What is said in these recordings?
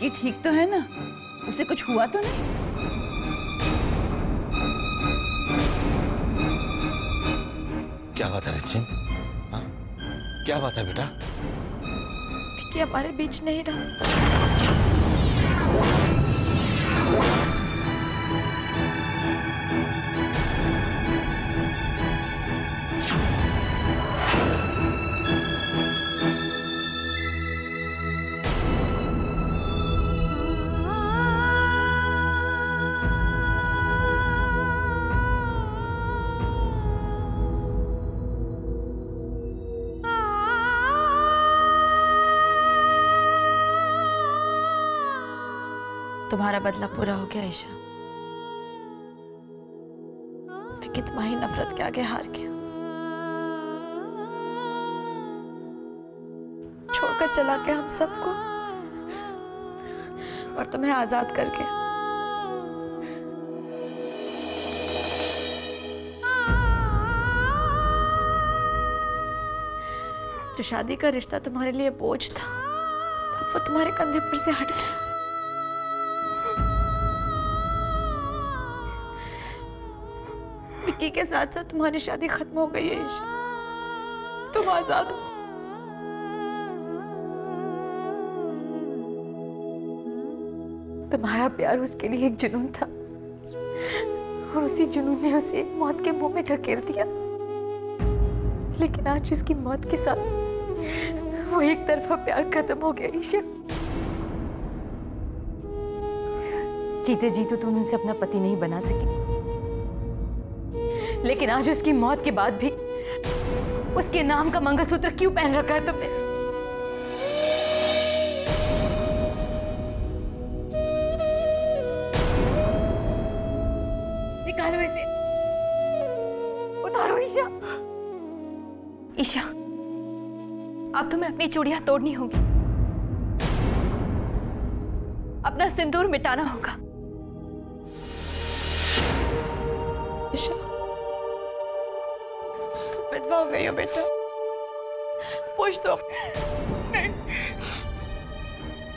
विक्की ठीक तो है ना? उसे कुछ हुआ तो नहीं? क्या बात है रिंचिन? हाँ, क्या बात है बेटा? विक्की हमारे बीच नहीं रहा। तुम्हारा बदला पूरा हो गया ईशा। विक्की तुम्हारी नफरत के आगे हार गया, छोड़कर चला गया हम सबको और तुम्हें आजाद करके। जो शादी का रिश्ता तुम्हारे लिए बोझ था, अब वो तुम्हारे कंधे पर से हट गया। विक्की के साथ साथ तुम्हारी शादी खत्म हो गई है ईशा, तुम आजाद हो। तुम्हारा प्यार उसके लिए एक जुनून था और उसी जुनून ने उसे एक मौत के मुंह में ढकेल दिया। लेकिन आज उसकी मौत के साथ वो एक तरफा प्यार खत्म हो गया ईशा। जीते जी तो तुम उसे अपना पति नहीं बना सकी, लेकिन आज उसकी मौत के बाद भी उसके नाम का मंगलसूत्र क्यों पहन रखा है तुमने? निकालो इसे, उतारो ईशा। ईशा, अब तुम्हें अपनी चूड़ियां तोड़नी होगी, अपना सिंदूर मिटाना होगा। ईशा, तुम विधवा हो गई हो बेटा, पूछ दो।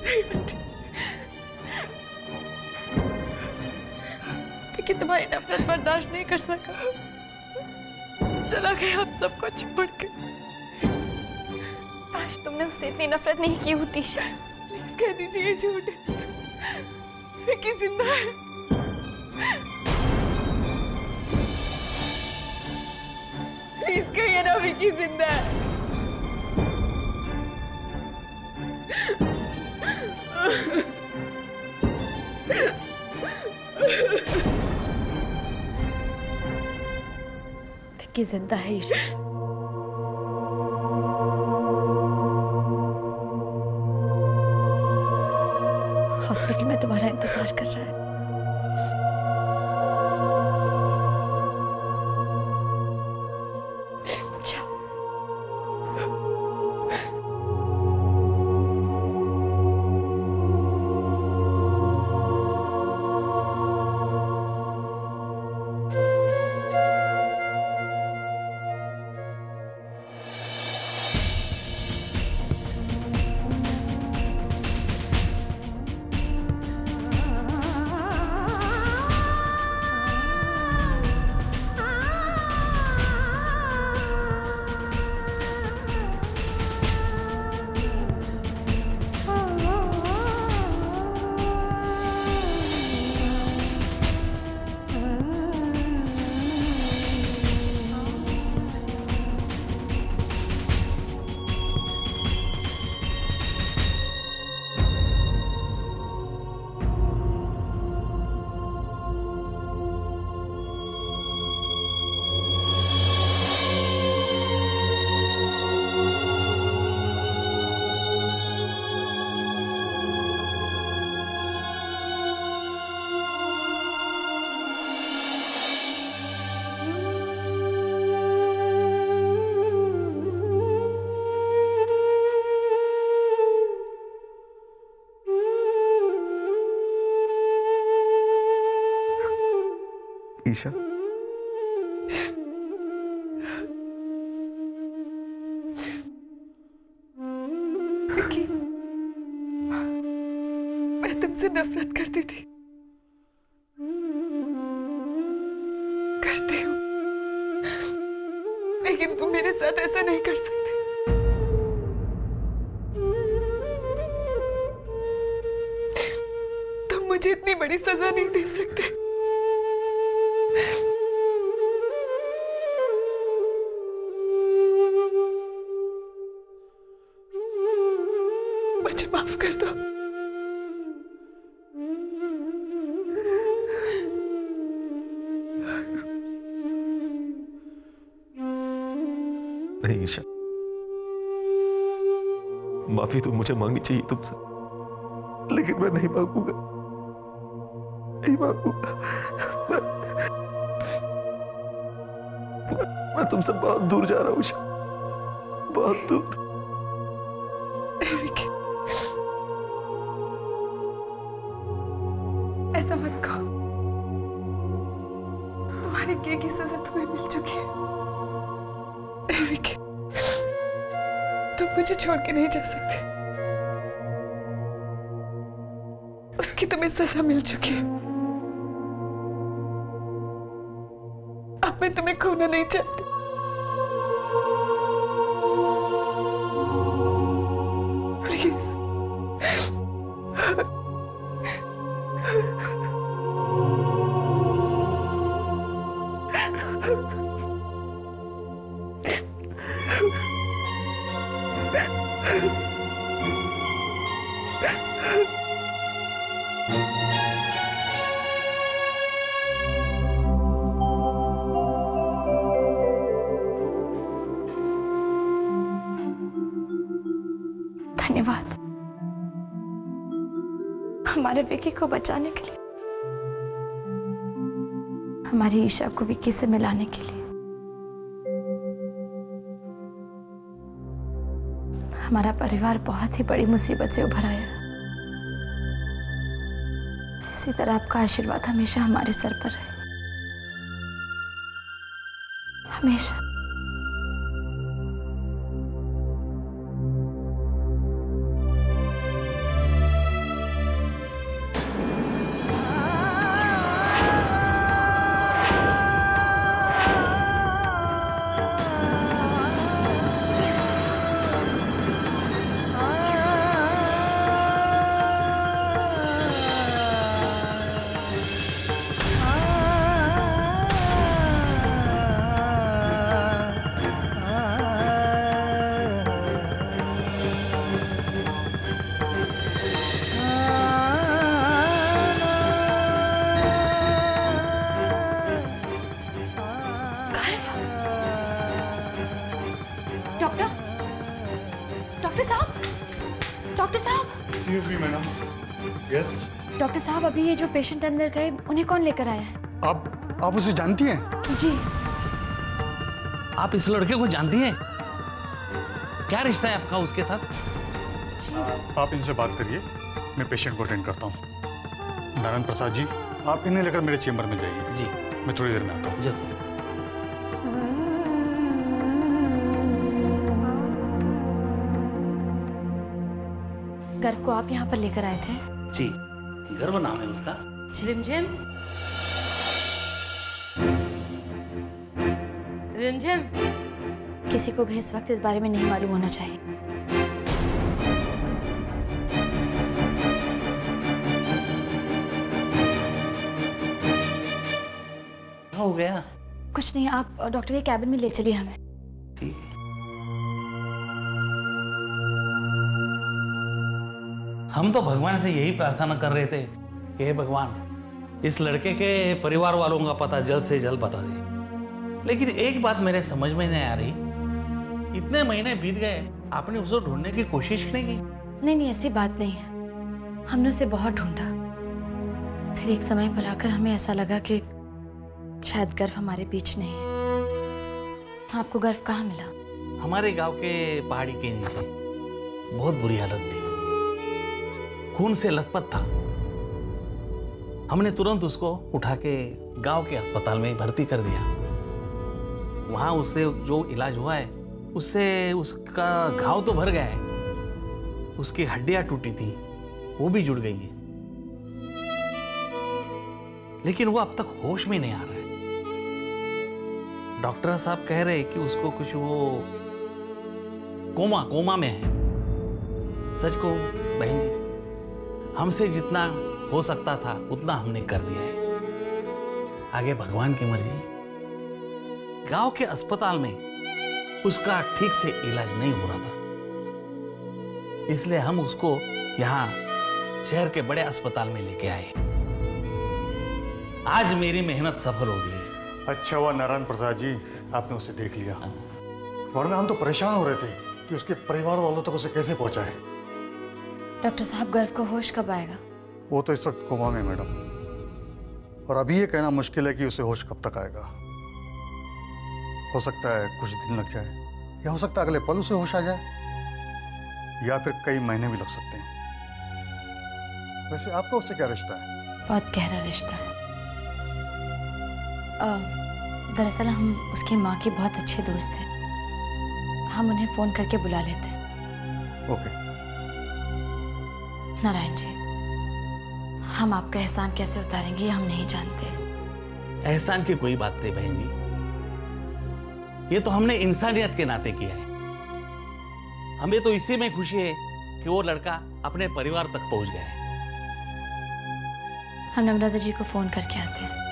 नहीं बेटी, विक्की तुम्हारी नफरत बर्दाश्त नहीं कर सका, चला गया हम सबको छोड़ के। काश तुमने उससे इतनी नफरत नहीं की होती ईशा। प्लीज कह दीजिए ये झूठ है, विक्की जिंदा है। प्लीज कहिए ना विक्की जिंदा है। विक्की जिंदा है ईशा। हॉस्पिटल में तुम्हारा इंतजार कर रहा है। जाओ। ईशा, विक्की, मैं तुमसे नफरत करती थी, करती हूँ, लेकिन तुम मेरे साथ ऐसा नहीं कर सकते। तुम मुझे इतनी बड़ी सजा नहीं दे सकते। मुझे माफ कर दो। नहीं ईशा, माफी तो मुझे मांगनी चाहिए तुमसे, लेकिन मैं नहीं मांगूंगा, नहीं मांगूंगा। मैं तुमसे बहुत दूर जा रहा हूँ ईशा, बहुत दूर। विकी, ऐसा मत कहो। तुम्हारे किए की सजा तुम्हें मिल चुकी है। विकी, तुम मुझे छोड़ के नहीं जा सकते। उसकी तुम्हें सजा मिल चुकी है। अब मैं तुम्हें खोना नहीं चाहती। प्लीज। धन्यवाद हमारे विकी को बचाने के लिए, हमारी ईशा को विकी से मिलाने के लिए। हमारा परिवार बहुत ही बड़ी मुसीबत से उभर आया। इसी तरह आपका आशीर्वाद हमेशा हमारे सर पर रहे, हमेशा। डॉक्टर साहब, यस डॉक्टर साहब, अभी ये जो पेशेंट अंदर गए उन्हें कौन लेकर आया है? आप उसे जानती हैं? जी। आप इस लड़के को जानती हैं? क्या रिश्ता है आपका उसके साथ? आप इनसे बात करिए, मैं पेशेंट को अटेंड करता हूँ। नारायण प्रसाद जी, आप इन्हें लेकर मेरे चेंबर में जाइए। जी, मैं थोड़ी देर में आता हूँ। जरूर। गर्व को आप यहाँ पर लेकर आए थे? जी, गर्व नाम है उसका। रिमझिम, रिमझिम, किसी को भी इस वक्त इस बारे में नहीं मालूम होना चाहिए। क्या हो गया? कुछ नहीं, आप डॉक्टर के कैबिन में ले चलिए हमें। ठीक है। हम तो भगवान से यही प्रार्थना कर रहे थे कि हे भगवान, इस लड़के के परिवार वालों का पता जल्द से जल्द बता दे। लेकिन एक बात मेरे समझ में नहीं आ रही, इतने महीने बीत गए, आपने उसे ढूंढने की कोशिश नहीं की? नहीं, ऐसी बात नहीं है। हमने उसे बहुत ढूंढा, फिर एक समय पर आकर हमें ऐसा लगा कि शायद गर्व हमारे बीच नहीं है। आपको गर्व कहाँ मिला? हमारे गांव के पहाड़ी के नीचे बहुत बुरी हालत थी, खून से लथपथ था। हमने तुरंत उसको उठा के गांव के अस्पताल में भर्ती कर दिया। वहां उससे जो इलाज हुआ है उससे उसका घाव तो भर गया है, उसकी हड्डियां टूटी थी वो भी जुड़ गई है, लेकिन वो अब तक होश में नहीं आ रहा है। डॉक्टर साहब कह रहे हैं कि उसको कुछ वो कोमा में है। सच को बहन जी, हमसे जितना हो सकता था उतना हमने कर दिया है। आगे भगवान की मर्जी। गांव के अस्पताल में उसका ठीक से इलाज नहीं हो रहा था, इसलिए हम उसको यहां शहर के बड़े अस्पताल में लेके आए। आज मेरी मेहनत सफल हो गई। अच्छा हुआ नारायण प्रसाद जी आपने उसे देख लिया, वरना हम तो परेशान हो रहे थे कि उसके परिवार वालों तक उसे कैसे पहुंचाए। डॉक्टर साहब, गर्व को होश कब आएगा? वो तो इस वक्त कोमा में मैडम, और अभी ये कहना मुश्किल है कि उसे होश कब तक आएगा। हो सकता है कुछ दिन लग जाए, या हो सकता है अगले पल उसे होश आ जाए, या फिर कई महीने भी लग सकते हैं। वैसे आपका उससे क्या रिश्ता है? बहुत गहरा रिश्ता है। दरअसल हम उसकी माँ के बहुत अच्छे दोस्त हैं। हम उन्हें फोन करके बुला लेते हैं। ओके। नारायण जी, हम आपका एहसान कैसे उतारेंगे ये हम नहीं जानते। एहसान की कोई बात नहीं बहन जी, ये तो हमने इंसानियत के नाते किया है। हमें तो इसी में खुशी है कि वो लड़का अपने परिवार तक पहुंच गया है। हम नम्रता जी को फोन करके आते हैं।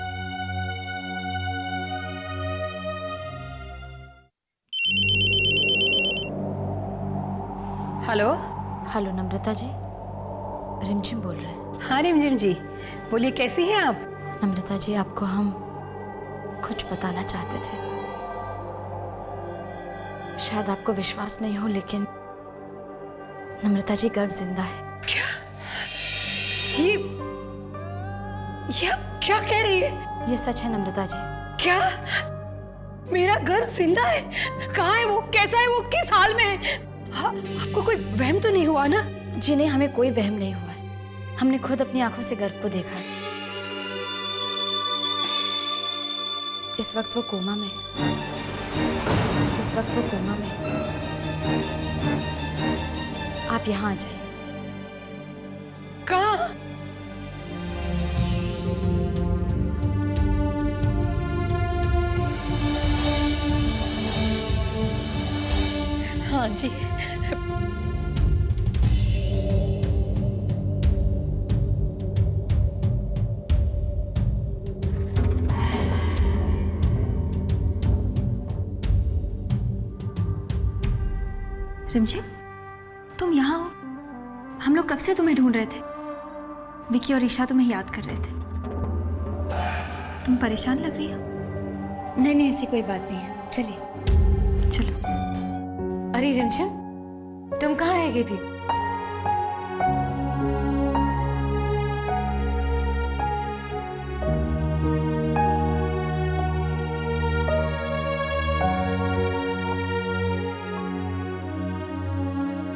हेलो। हेलो नम्रता जी, रिमझिम बोल रहे हैं। हाँ रिमझिम जी, बोलिए कैसी हैं आप? नम्रता जी, आपको हम कुछ बताना चाहते थे। शायद आपको विश्वास नहीं हो, लेकिन नम्रता जी गर्व जिंदा है। क्या? ये आप क्या कह रही है? ये सच है नम्रता जी। क्या? मेरा घर जिंदा है? कहाँ है वो? कैसा है वो? किस हाल में है? आपको कोई वहम तो नहीं हुआ ना? जी नहीं, हमें कोई वहम नहीं हुआ है। हमने खुद अपनी आंखों से गर्व को देखा है। इस वक्त वो कोमा में है। इस वक्त वो कोमा में है। आप यहाँ आ जाइए। कहाँ? हाँ जी। रिमझिम, तुम यहाँ हो? हम लोग कब से तुम्हें ढूंढ रहे थे। विकी और ईशा तुम्हें याद कर रहे थे। तुम परेशान लग रही हो। नहीं नहीं, ऐसी कोई बात नहीं है। चलिए चलो। अरे रिमझिम, तुम कहाँ रह गई थी?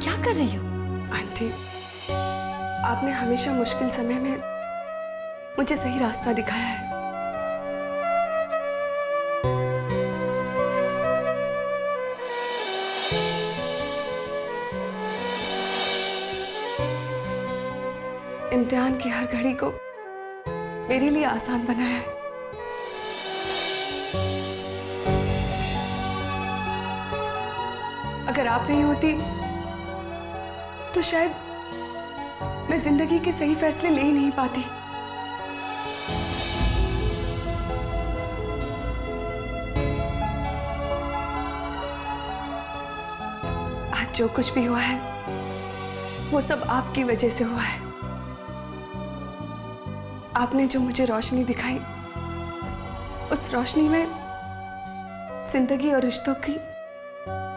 क्या कर रही हो? आंटी, आपने हमेशा मुश्किल समय में मुझे सही रास्ता दिखाया है। इम्तिहान की हर घड़ी को मेरे लिए आसान बनाया है। अगर आप नहीं होती तो शायद मैं जिंदगी के सही फैसले ले ही नहीं पाती। आज जो कुछ भी हुआ है वो सब आपकी वजह से हुआ है। आपने जो मुझे रोशनी दिखाई, उस रोशनी में जिंदगी और रिश्तों की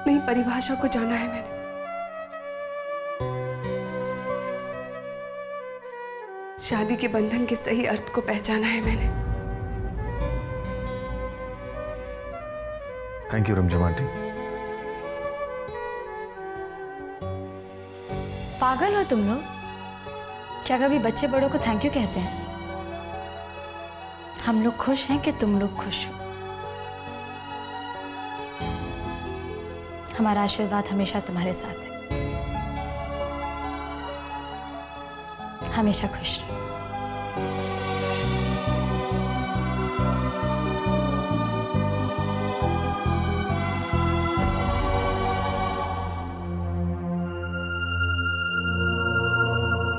नई परिभाषा को जाना है मैंने। शादी के बंधन के सही अर्थ को पहचाना है मैंने। थैंक यू रिमझिम आंटी। पागल हो तुम लोग? क्या कभी बच्चे बड़ों को थैंक यू कहते हैं? हम लोग खुश हैं कि तुम लोग खुश हो। हमारा आशीर्वाद हमेशा तुम्हारे साथ है। हमेशा खुश रहो।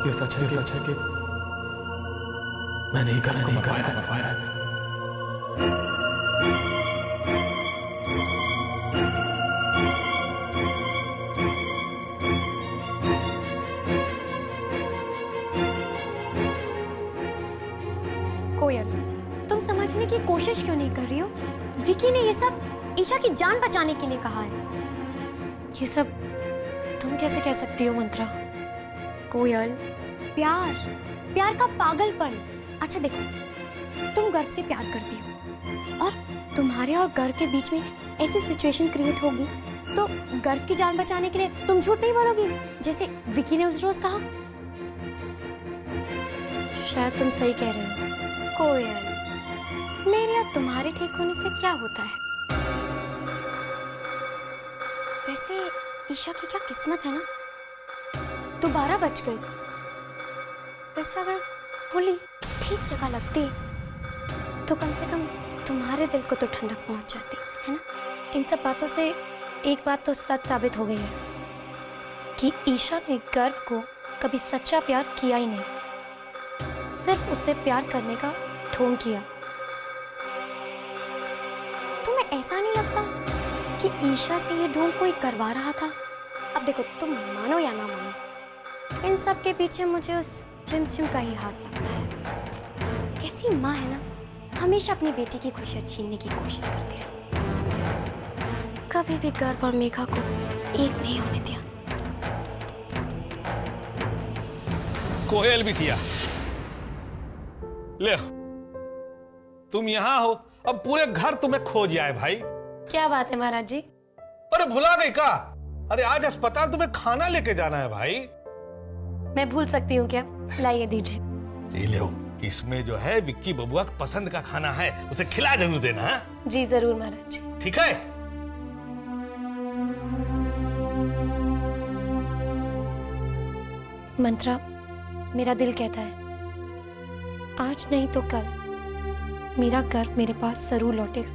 ये सच है कि मैं नहीं कर पाया। कोयल, तुम समझने की कोशिश क्यों नहीं कर रही हो? विकी ने ये सब ईशा की जान बचाने के लिए कहा है। ये सब तुम कैसे कह सकती हो मंत्रा? कोयल, प्यार का पागलपन। अच्छा देखो, तुम गर्व से प्यार करती हो और तुम्हारे और गर्व के बीच में ऐसी सिचुएशन क्रिएट होगी तो गर्व की जान बचाने के लिए तुम झूठ नहीं बोलोगी जैसे विकी ने उस रोज कहा। शायद तुम सही कह रहे हो। कोयल, मेरे और तुम्हारे ठीक होने से क्या होता है? वैसे ईशा की क्या किस्मत है ना, दोबारा बच गई। वैसे अगर भूली ठीक जगह लगती तो कम से कम तुम्हारे दिल को तो ठंडक पहुंच जाती है ना। इन सब बातों से एक बात तो सच साबित हो गई है कि ईशा ने गर्व को कभी सच्चा प्यार किया ही नहीं, सिर्फ उससे प्यार करने का ढोंग किया। तुम्हें ऐसा नहीं लगता कि ईशा से ये ढोंग कोई करवा रहा था? अब देखो, तुम मानो या ना मानो, इन सब के पीछे मुझे उस रिमझिम का ही हाथ लगता है। कैसी माँ है ना, हमेशा अपनी बेटी की खुशियां छीनने की कोशिश करती रही, कभी भी गर्व और मेघा को एक नहीं होने दिया। कोयल बिटिया, ले तुम यहाँ हो, अब पूरे घर तुम्हें खोज आए भाई। क्या बात है महाराज जी? अरे भुला गई का? अरे आज अस्पताल तुम्हें खाना लेके जाना है भाई। मैं भूल सकती हूँ क्या? लाइए दीजिए। ये लो, इसमें जो है विक्की बबुआ का पसंद का खाना है, उसे खिला जरूर देना। हाँ? जी जरूर महाराज जी। ठीक है। मंत्रा, मेरा दिल कहता है आज नहीं तो कल मेरा गर्व मेरे पास जरूर लौटेगा,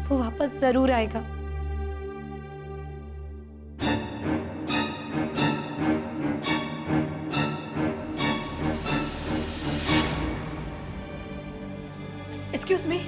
वो वापस जरूर आएगा। Excuse me,